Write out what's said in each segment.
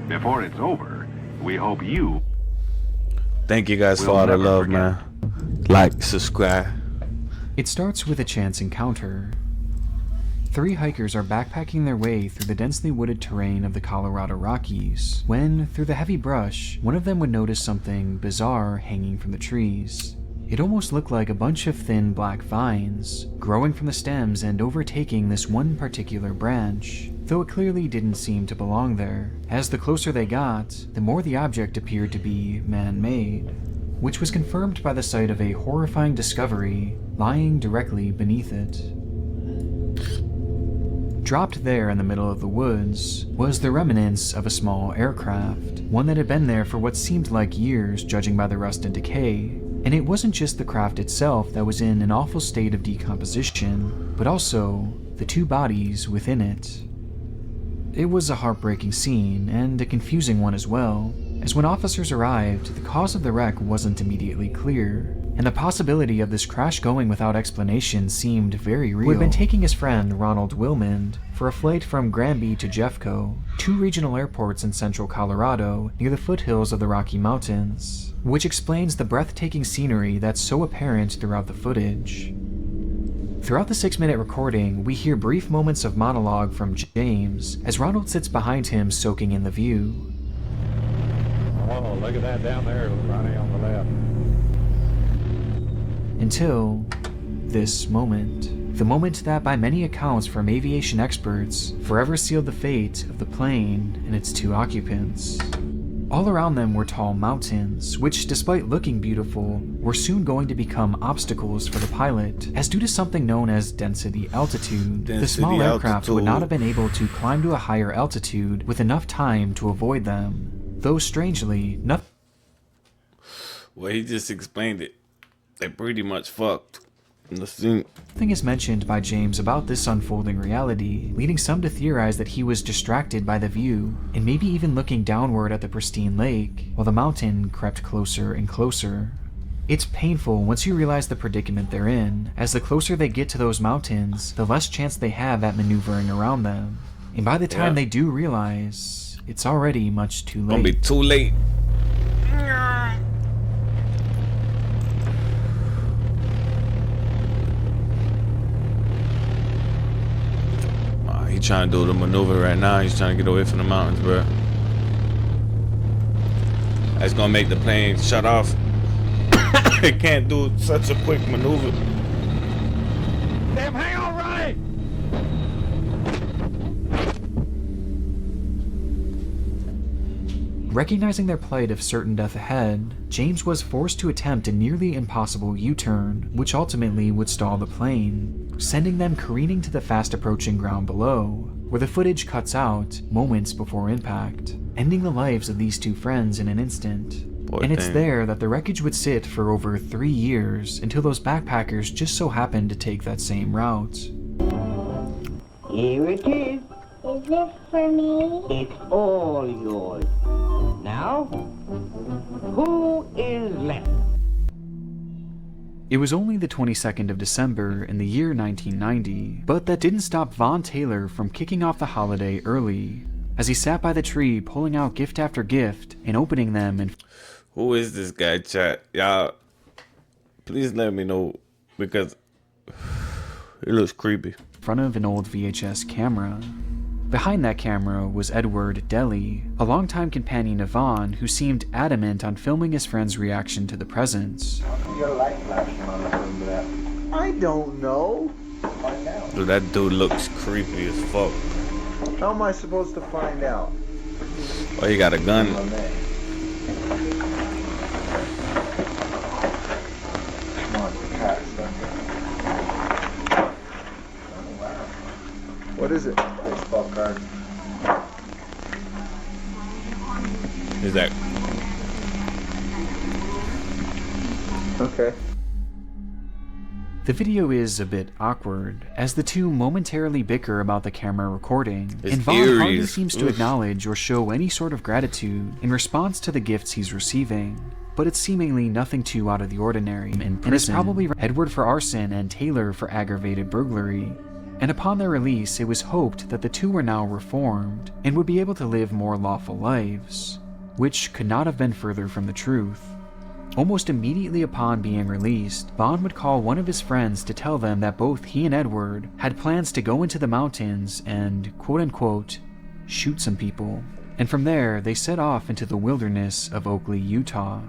Before it's over, we hope you... Thank you guys for all the love, man. Like, subscribe. It starts with a chance encounter. 3 hikers are backpacking their way through the densely wooded terrain of the Colorado Rockies, when, through the heavy brush, one of them would notice something bizarre hanging from the trees. It almost looked like a bunch of thin black vines, growing from the stems and overtaking this one particular branch, though it clearly didn't seem to belong there. As the closer they got, the more the object appeared to be man-made, which was confirmed by the sight of a horrifying discovery lying directly beneath it. Dropped there in the middle of the woods was the remnants of a small aircraft, one that had been there for what seemed like years judging by the rust and decay. And it wasn't just the craft itself that was in an awful state of decomposition, but also the 2 bodies within it. It was a heartbreaking scene, and a confusing one as well, as when officers arrived, the cause of the wreck wasn't immediately clear, and the possibility of this crash going without explanation seemed very real. Who had been taking his friend Ronald Wilmond for a flight from Granby to Jeffco, 2 regional airports in central Colorado near the foothills of the Rocky Mountains, which explains the breathtaking scenery that's so apparent throughout the footage. Throughout the 6-minute recording, we hear brief moments of monologue from James as Ronald sits behind him soaking in the view. Oh, look at that down there, Ronnie, on the left. Until this moment. The moment that, by many accounts from aviation experts, forever sealed the fate of the plane and its 2 occupants. All around them were tall mountains, which, despite looking beautiful, were soon going to become obstacles for the pilot, as due to something known as density altitude, the small aircraft would not have been able to climb to a higher altitude with enough time to avoid them. Though strangely, nothing... Well, he just explained it. They pretty much fucked. Nothing is mentioned by James about this unfolding reality, leading some to theorize that he was distracted by the view, and maybe even looking downward at the pristine lake, while the mountain crept closer and closer. It's painful once you realize the predicament they're in, as the closer they get to those mountains, the less chance they have at maneuvering around them. And by the time they do realize, it's already much too late. Gonna be too late. He's trying to do the maneuver right now. He's trying to get away from the mountains, bro. That's gonna make the plane shut off. It can't do such a quick maneuver. Damn, hang on, Ronnie! Recognizing their plight of certain death ahead, James was forced to attempt a nearly impossible U-turn, which ultimately would stall the plane, sending them careening to the fast-approaching ground below, where the footage cuts out moments before impact, ending the lives of these 2 friends in an instant. It's there that the wreckage would sit for over 3 years until those backpackers just so happened to take that same route. Here it is. Is this for me? It's all yours. Now, who is left? It was only the 22nd of December in the year 1990, but that didn't stop Von Taylor from kicking off the holiday early, as he sat by the tree pulling out gift after gift and opening them and... Who is this guy, chat? Y'all, please let me know, because it looks creepy. In front of an old VHS camera. Behind that camera was Edward Deli, a longtime companion of Vaughn who seemed adamant on filming his friend's reaction to the presents. I don't know. Dude, that dude looks creepy as fuck. How am I supposed to find out? Oh, he got a gun. What is it? Baseball card. Is that? Okay. The video is a bit awkward, as the 2 momentarily bicker about the camera recording, and Vaughn hardly seems to acknowledge or show any sort of gratitude in response to the gifts he's receiving. But it's seemingly nothing too out of the ordinary, and it's probably Edward for arson and Taylor for aggravated burglary. and upon their release it was hoped that the two were now reformed and would be able to live more lawful lives, which could not have been further from the truth. Almost immediately upon being released, Vaughn would call one of his friends to tell them that both he and Edward had plans to go into the mountains and, quote-unquote, shoot some people. And from there, they set off into the wilderness of Oakley, Utah.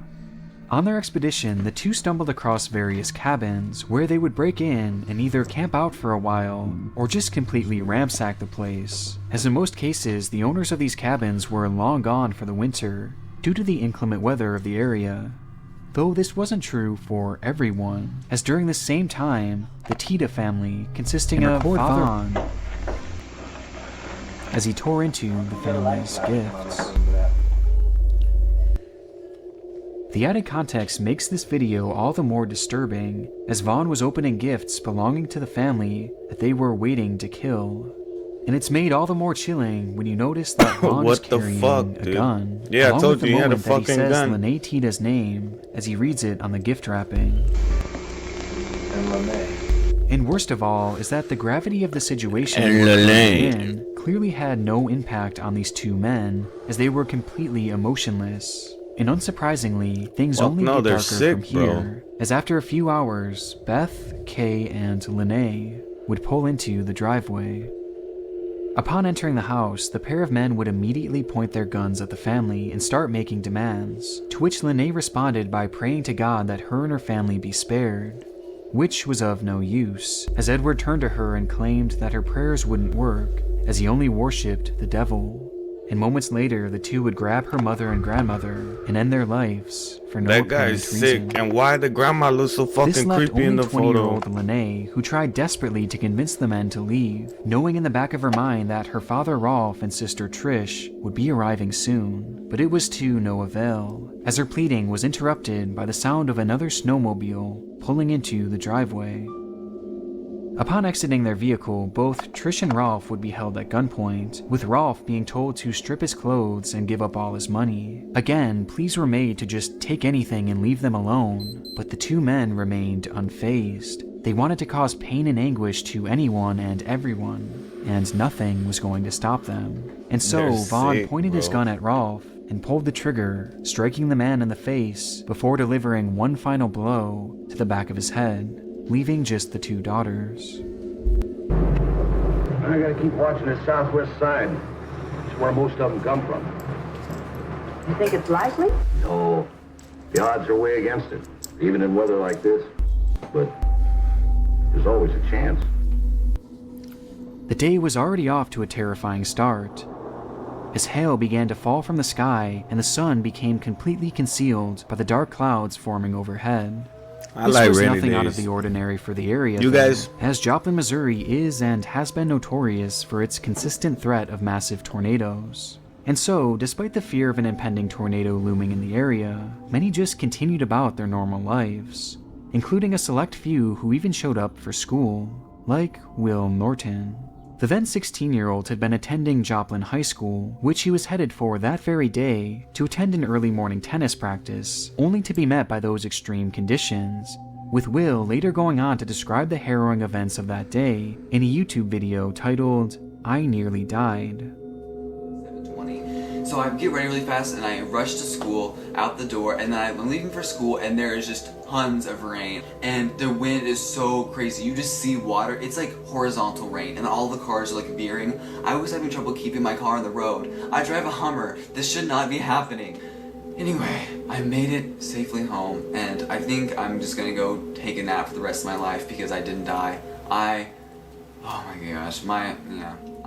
On their expedition, the two stumbled across various cabins where they would break in and either camp out for a while or just completely ransack the place, as in most cases, the owners of these cabins were long gone for the winter due to the inclement weather of the area. Though this wasn't true for everyone, as during this same time, the Tita family, consisting of Vaughn, as he tore into the family's gifts. The added context makes this video all the more disturbing, as Vaughn was opening gifts belonging to the family that they were waiting to kill. And it's made all the more chilling when you notice that Vaughn is carrying a gun. Yeah, I told the you he had a moment that he fucking says gun. Lene Tita's name as he reads it on the gift wrapping. And Lene. And worst of all is that the gravity of the situation And we're Lene. in clearly had no impact on these two men, as they were completely emotionless. And unsurprisingly, things Fuck only no, get they're darker sick, from here, as after a few hours, Beth, Kay, and Lene would pull into the driveway. Upon entering the house, the pair of men would immediately point their guns at the family and start making demands, to which Lene responded by praying to God that her and her family be spared, which was of no use, as Edward turned to her and claimed that her prayers wouldn't work, as he only worshipped the devil. And moments later, the two would grab her mother and grandmother and end their lives for no That guy apparent is sick, reason. and why the grandma looks so This fucking left creepy in only the photo? 20-year-old Lene, who tried desperately to convince the men to leave, knowing in the back of her mind that her father Rolf and sister Trish would be arriving soon. But it was to no avail, as her pleading was interrupted by the sound of another snowmobile pulling into the driveway. Upon exiting their vehicle, both Trish and Rolf would be held at gunpoint, with Rolf being told to strip his clothes and give up all his money. Again, pleas were made to just take anything and leave them alone, but the two men remained unfazed. They wanted to cause pain and anguish to anyone and everyone, and nothing was going to stop them. And so They're Vaughn sick, pointed his bro. gun at Rolf and pulled the trigger, striking the man in the face before delivering one final blow to the back of his head, leaving just the two daughters. I gotta keep watching the southwest side. It's where most of them come from. You think it's likely? No, the odds are way against it, even in weather like this. But there's always a chance. The day was already off to a terrifying start, as hail began to fall from the sky and the sun became completely concealed by the dark clouds forming overhead. I This like was rainy nothing out of days. the ordinary for the area, You though, guys- as Joplin, Missouri is and has been notorious for its consistent threat of massive tornadoes. And so, despite the fear of an impending tornado looming in the area, many just continued about their normal lives, including a select few who even showed up for school, like Will Norton. The then 16-year-old had been attending Joplin High School, which he was headed for that very day to attend an early morning tennis practice, only to be met by those extreme conditions, with Will later going on to describe the harrowing events of that day in a YouTube video titled, "I Nearly Died." 7:20. So I get ready really fast and I rush to school, out the door, and then I'm leaving for school and there is just tons of rain and the wind is so crazy. You just see water. It's like horizontal rain and all the cars are like veering. I was having trouble keeping my car on the road. I drive a Hummer. This should not be happening. Anyway, I made it safely home and I think I'm just gonna go take a nap for the rest of my life because I didn't die. Oh my gosh,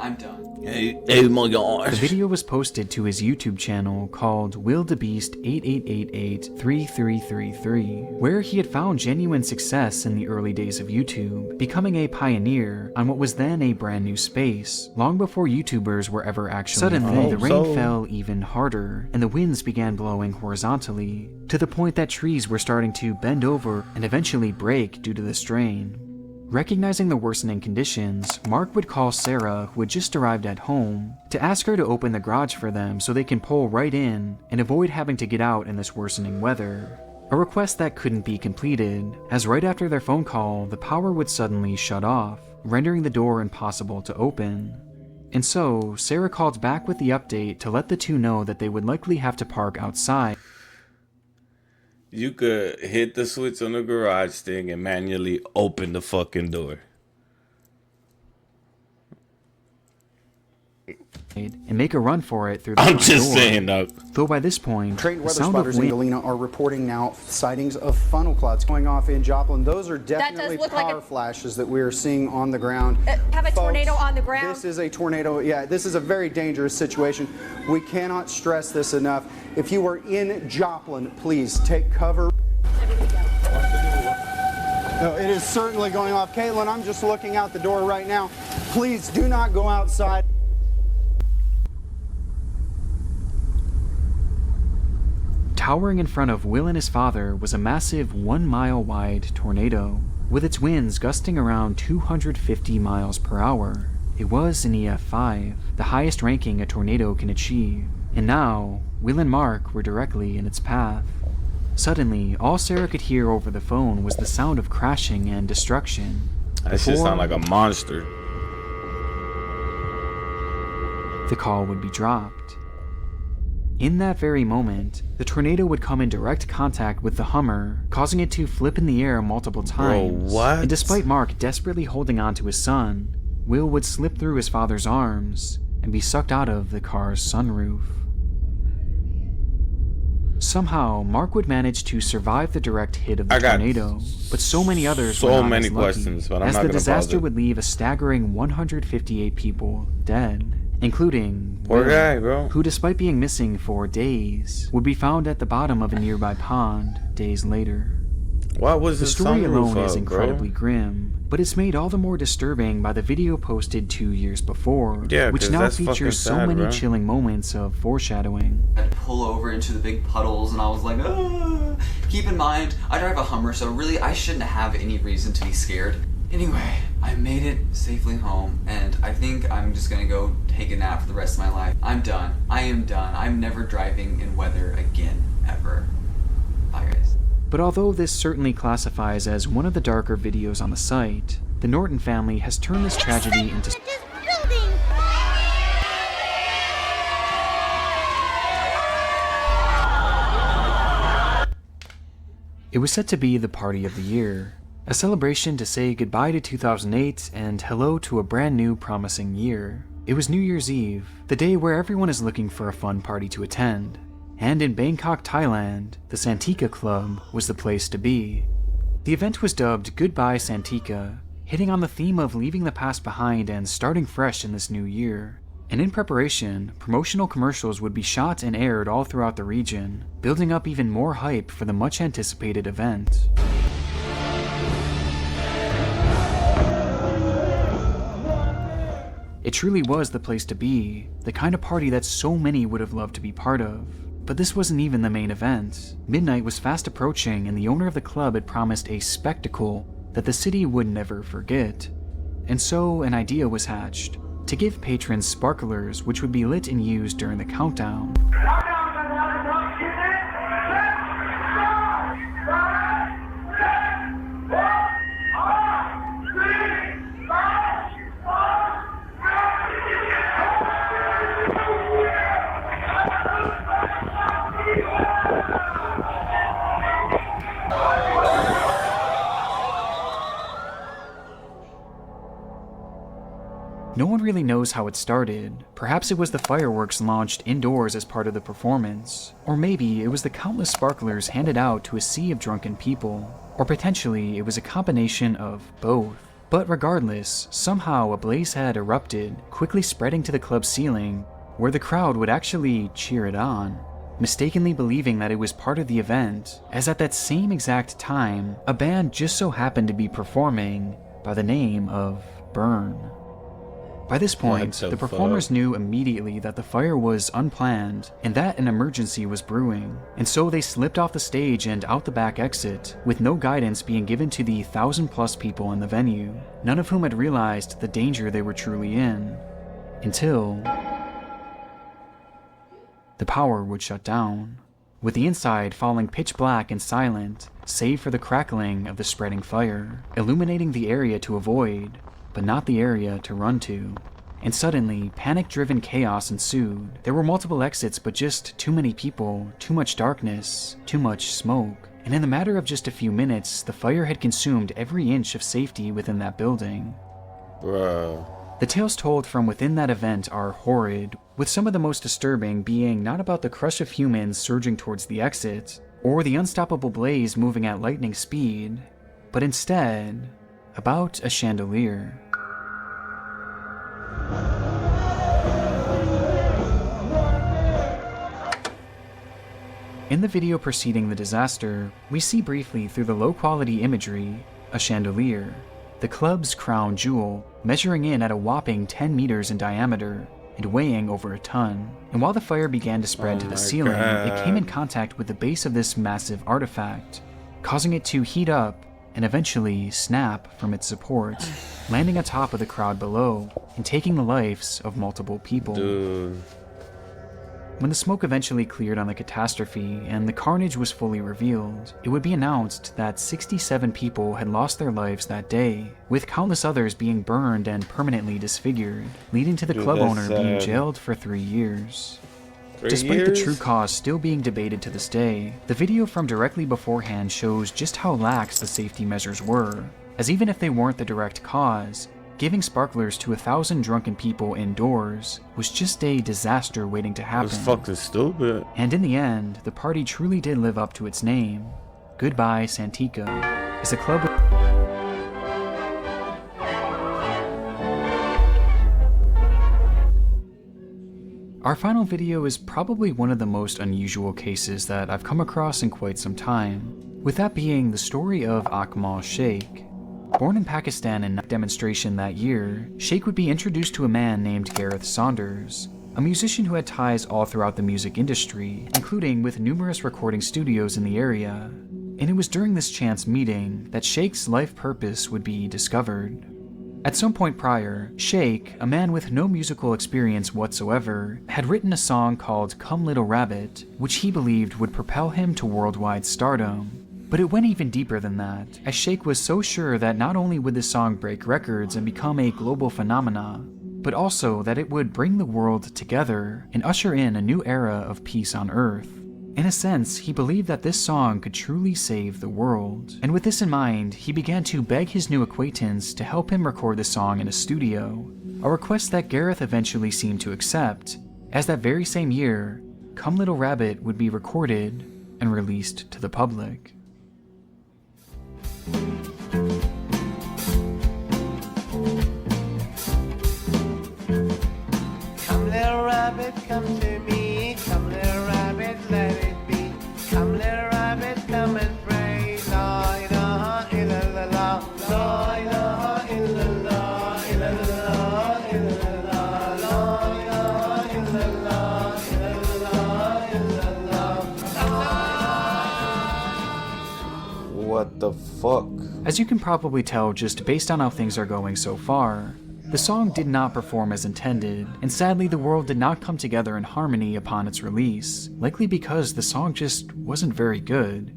I'm done. Hey my The gosh. video was posted to his YouTube channel called WillDeBeast88883333, where he had found genuine success in the early days of YouTube, becoming a pioneer on what was then a brand new space, long before YouTubers were ever actually Suddenly, the rain fell even harder, and the winds began blowing horizontally, to the point that trees were starting to bend over and eventually break due to the strain. Recognizing the worsening conditions, Mark would call Sarah, who had just arrived at home, to ask her to open the garage for them so they can pull right in and avoid having to get out in this worsening weather. A request that couldn't be completed, as right after their phone call, the power would suddenly shut off, rendering the door impossible to open. And so, Sarah called back with the update to let the two know that they would likely have to park outside. You could hit the switch on the garage thing and manually open the fucking door. And make a run for it through the I'm front just door. saying, dog. Though by this point, Trained the weather sound of spotters in wind Galena are reporting now sightings of funnel clouds going off in Joplin. Those are definitely look power like flashes that we are seeing on the ground. Have a Folks, tornado on the ground? This is a tornado. Yeah, this is a very dangerous situation. We cannot stress this enough. If you are in Joplin, please take cover. No, it is certainly going off. Caitlin, I'm just looking out the door right now. Please do not go outside. Towering in front of Will and his father was a massive 1-mile-wide tornado, with its winds gusting around 250 miles per hour. It was an EF5, the highest ranking a tornado can achieve, and now, Will and Mark were directly in its path. Suddenly, all Sarah could hear over the phone was the sound of crashing and destruction. That shit sound like a monster. The call would be dropped. In that very moment, the tornado would come in direct contact with the Hummer, causing it to flip in the air multiple times. Bro, what? And despite Mark desperately holding on to his son, Will would slip through his father's arms and be sucked out of the car's sunroof. Somehow, Mark would manage to survive the direct hit of the tornado, but so many others were not as lucky, questions, but I'm as not the gonna disaster bother. would leave a staggering 158 people dead, including Poor Will, guy, bro. who despite being missing for days, would be found at the bottom of a nearby pond days later. Why was The the story alone is up, incredibly bro? grim, but it's made all the more disturbing by the video posted 2 years before, Yeah, which 'cause now that's fucking features so sad, many bro. chilling moments of foreshadowing. I'd pull over into the big puddles and I was like, ah. Keep in mind, I drive a Hummer, so really I shouldn't have any reason to be scared. Anyway, I made it safely home, and I think I'm just gonna go take a nap for the rest of my life. I'm done. I am done. I'm never driving in weather again, ever. Bye, guys. But although this certainly classifies as one of the darker videos on the site, the Norton family has turned this tragedy into It was set to be the party of the year, a celebration to say goodbye to 2008 and hello to a brand new promising year. It was New Year's Eve, the day where everyone is looking for a fun party to attend. And in Bangkok, Thailand, the Santika Club was the place to be. The event was dubbed Goodbye Santika, hitting on the theme of leaving the past behind and starting fresh in this new year. And in preparation, promotional commercials would be shot and aired all throughout the region, building up even more hype for the much anticipated event. It truly was the place to be, the kind of party that so many would have loved to be part of. But this wasn't even the main event. Midnight was fast approaching and the owner of the club had promised a spectacle that the city would never forget. And so an idea was hatched, to give patrons sparklers which would be lit and used during the countdown. No one really knows how it started. Perhaps it was the fireworks launched indoors as part of the performance. Or maybe it was the countless sparklers handed out to a sea of drunken people. Or potentially it was a combination of both. But regardless, somehow a blaze had erupted, quickly spreading to the club's ceiling, where the crowd would actually cheer it on, mistakenly believing that it was part of the event, as at that same exact time, a band just so happened to be performing by the name of Burn. By this point, the performers knew immediately that the fire was unplanned and that an emergency was brewing, and so they slipped off the stage and out the back exit, with no guidance being given to the 1,000+ people in the venue, none of whom had realized the danger they were truly in, until the power would shut down, with the inside falling pitch black and silent, save for the crackling of the spreading fire, illuminating the area to avoid but not the area to run to. And suddenly, panic-driven chaos ensued. There were multiple exits, but just too many people, too much darkness, too much smoke. And in the matter of just a few minutes, the fire had consumed every inch of safety within that building. Bruh. The tales told from within that event are horrid, with some of the most disturbing being not about the crush of humans surging towards the exit, or the unstoppable blaze moving at lightning speed, but instead, about a chandelier. In the video preceding the disaster, we see briefly through the low-quality imagery a chandelier, the club's crown jewel, measuring in at a whopping 10 meters in diameter and weighing over a ton. And while the fire began to spread to the ceiling, it came in contact with the base of this massive artifact, causing it to heat up and eventually snap from its supports, landing atop of the crowd below and taking the lives of multiple people. Dude. When the smoke eventually cleared on the catastrophe and the carnage was fully revealed, it would be announced that 67 people had lost their lives that day, with countless others being burned and permanently disfigured, leading to the club owner being jailed for 3 years. Despite the true cause still being debated to this day, the video from directly beforehand shows just how lax the safety measures were, as even if they weren't the direct cause, giving sparklers to 1,000 drunken people indoors was just a disaster waiting to happen. That's fucking stupid. And in the end, the party truly did live up to its name. Goodbye, Santika, as the club. Our final video is probably one of the most unusual cases that I've come across in quite some time, with that being the story of I.m.g Sheikh. Born in Pakistan in a demonstration that year, Sheikh would be introduced to a man named Gareth Saunders, a musician who had ties all throughout the music industry, including with numerous recording studios in the area. And it was during this chance meeting that Sheikh's life purpose would be discovered. At some point prior, Sheikh, a man with no musical experience whatsoever, had written a song called Come Little Rabbit, which he believed would propel him to worldwide stardom. But it went even deeper than that, as Sheikh was so sure that not only would the song break records and become a global phenomena, but also that it would bring the world together and usher in a new era of peace on Earth. In a sense, he believed that this song could truly save the world. And with this in mind, he began to beg his new acquaintance to help him record the song in a studio, a request that Gareth eventually seemed to accept, as that very same year, Come Little Rabbit would be recorded and released to the public. Come little rabbit, come to me. Come little rabbit, let it be. Come little rabbit, come and pray. La ilaha illallah. La ilaha illallah. Illallah, illallah. La ilaha illallah. Illallah, illallah. What the fuck? As you can probably tell just based on how things are going so far, the song did not perform as intended, and sadly the world did not come together in harmony upon its release, likely because the song just wasn't very good.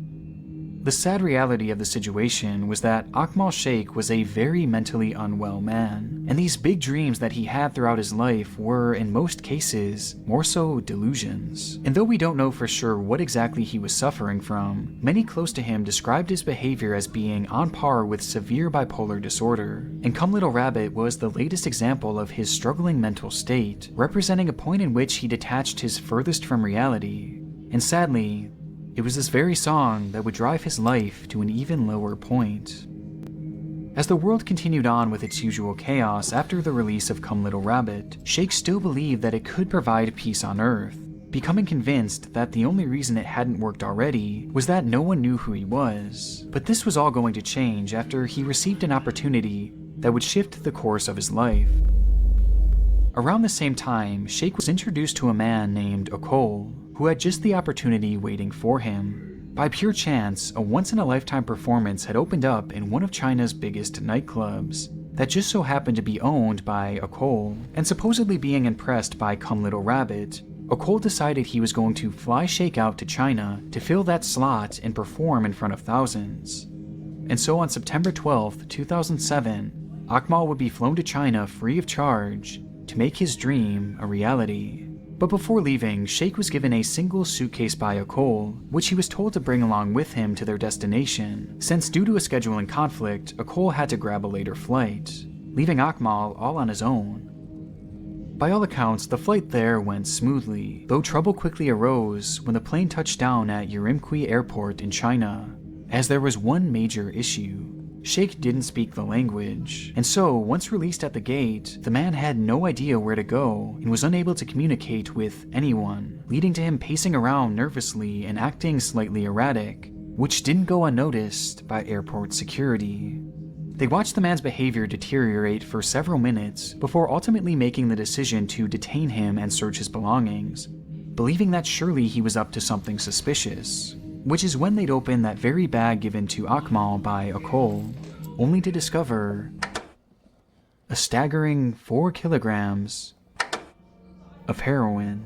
The sad reality of the situation was that I.m.g Sheikh was a very mentally unwell man, and these big dreams that he had throughout his life were, in most cases, more so delusions. And though we don't know for sure what exactly he was suffering from, many close to him described his behavior as being on par with severe bipolar disorder, and Come Little Rabbit was the latest example of his struggling mental state, representing a point in which he detached his furthest from reality. And sadly, it was this very song that would drive his life to an even lower point. As the world continued on with its usual chaos after the release of Come Little Rabbit, Sheikh still believed that it could provide peace on Earth, becoming convinced that the only reason it hadn't worked already was that no one knew who he was. But this was all going to change after he received an opportunity that would shift the course of his life. Around the same time, Sheikh was introduced to a man named Okol, who had just the opportunity waiting for him. By pure chance, a once-in-a-lifetime performance had opened up in one of China's biggest nightclubs that just so happened to be owned by Okol, and supposedly being impressed by Come Little Rabbit, Okol decided he was going to fly Sheikh out to China to fill that slot and perform in front of thousands. And so on September 12th, 2007, Akmal would be flown to China free of charge to make his dream a reality. But before leaving, Sheikh was given a single suitcase by Akol, which he was told to bring along with him to their destination, since due to a scheduling conflict, Akol had to grab a later flight, leaving Akmal all on his own. By all accounts, the flight there went smoothly, though trouble quickly arose when the plane touched down at I.m.g airport in China, as there was one major issue. Sheikh didn't speak the language, and so once released at the gate, the man had no idea where to go and was unable to communicate with anyone, leading to him pacing around nervously and acting slightly erratic, which didn't go unnoticed by airport security. They watched the man's behavior deteriorate for several minutes before ultimately making the decision to detain him and search his belongings, believing that surely he was up to something suspicious. Which is when they'd open that very bag given to Akmal by Akol, only to discover a staggering 4 kilograms of heroin.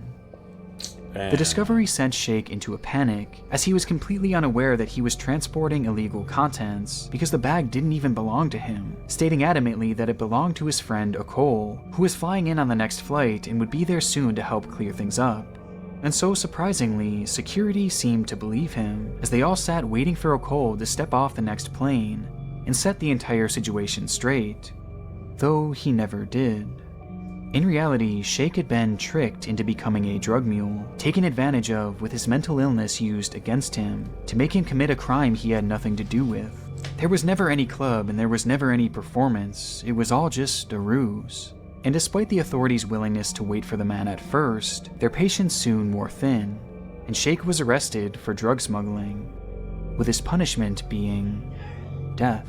The discovery sent Sheikh into a panic, as he was completely unaware that he was transporting illegal contents because the bag didn't even belong to him, stating adamantly that it belonged to his friend Akol, who was flying in on the next flight and would be there soon to help clear things up. And so surprisingly, security seemed to believe him, as they all sat waiting for Akol to step off the next plane and set the entire situation straight, though he never did. In reality, Sheikh had been tricked into becoming a drug mule, taken advantage of with his mental illness used against him to make him commit a crime he had nothing to do with. There was never any club and there was never any performance, it was all just a ruse. And despite the authorities' willingness to wait for the man at first, their patience soon wore thin, and Sheikh was arrested for drug smuggling, with his punishment being death.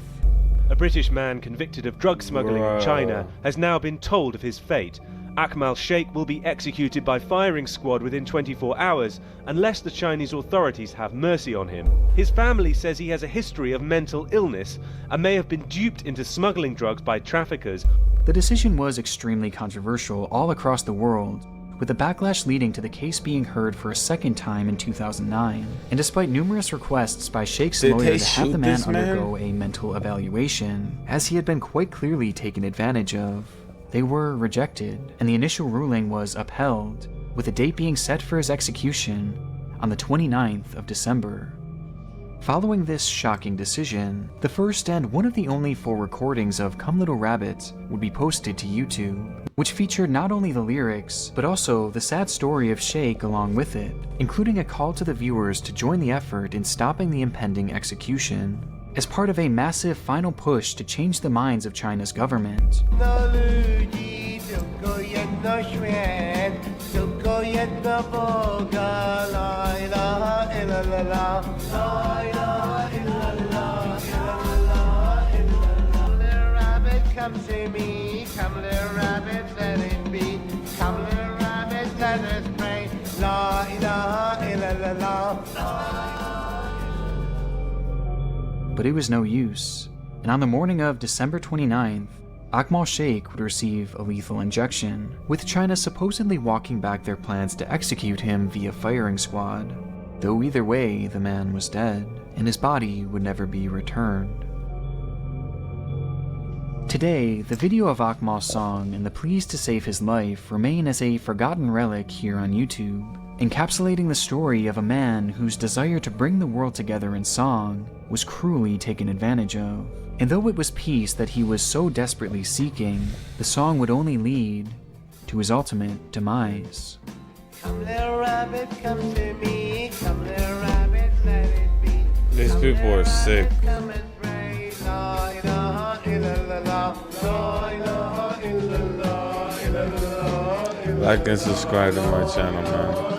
A British man convicted of drug smuggling in China has now been told of his fate. Akmal Sheikh will be executed by firing squad within 24 hours unless the Chinese authorities have mercy on him. His family says he has a history of mental illness and may have been duped into smuggling drugs by traffickers. The decision was extremely controversial all across the world, with the backlash leading to the case being heard for a second time in 2009. And despite numerous requests by Sheikh's lawyer to have the man undergo a mental evaluation, as he had been quite clearly taken advantage of, they were rejected, and the initial ruling was upheld, with a date being set for his execution on the 29th of December. Following this shocking decision, the first and one of the only full recordings of Come Little Rabbit would be posted to YouTube, which featured not only the lyrics, but also the sad story of Sheikh along with it, including a call to the viewers to join the effort in stopping the impending execution, as part of a massive final push to change the minds of China's government. Come to me, come little rabbit, let it be. Come little rabbit, let us pray. La ilaha illallah. But it was no use, and on the morning of December 29th, Akmal Sheikh would receive a lethal injection, with China supposedly walking back their plans to execute him via firing squad, though either way the man was dead, and his body would never be returned. Today, the video of Akmal's song and the pleas to save his life remain as a forgotten relic here on YouTube, encapsulating the story of a man whose desire to bring the world together in song was cruelly taken advantage of. And though it was peace that he was so desperately seeking, the song would only lead to his ultimate demise. Come little rabbit, come to me. Come little rabbit, let it be. These people are sick. Come and pray. La ilaha illallah. La ilaha illallah. Like and subscribe to my channel, man.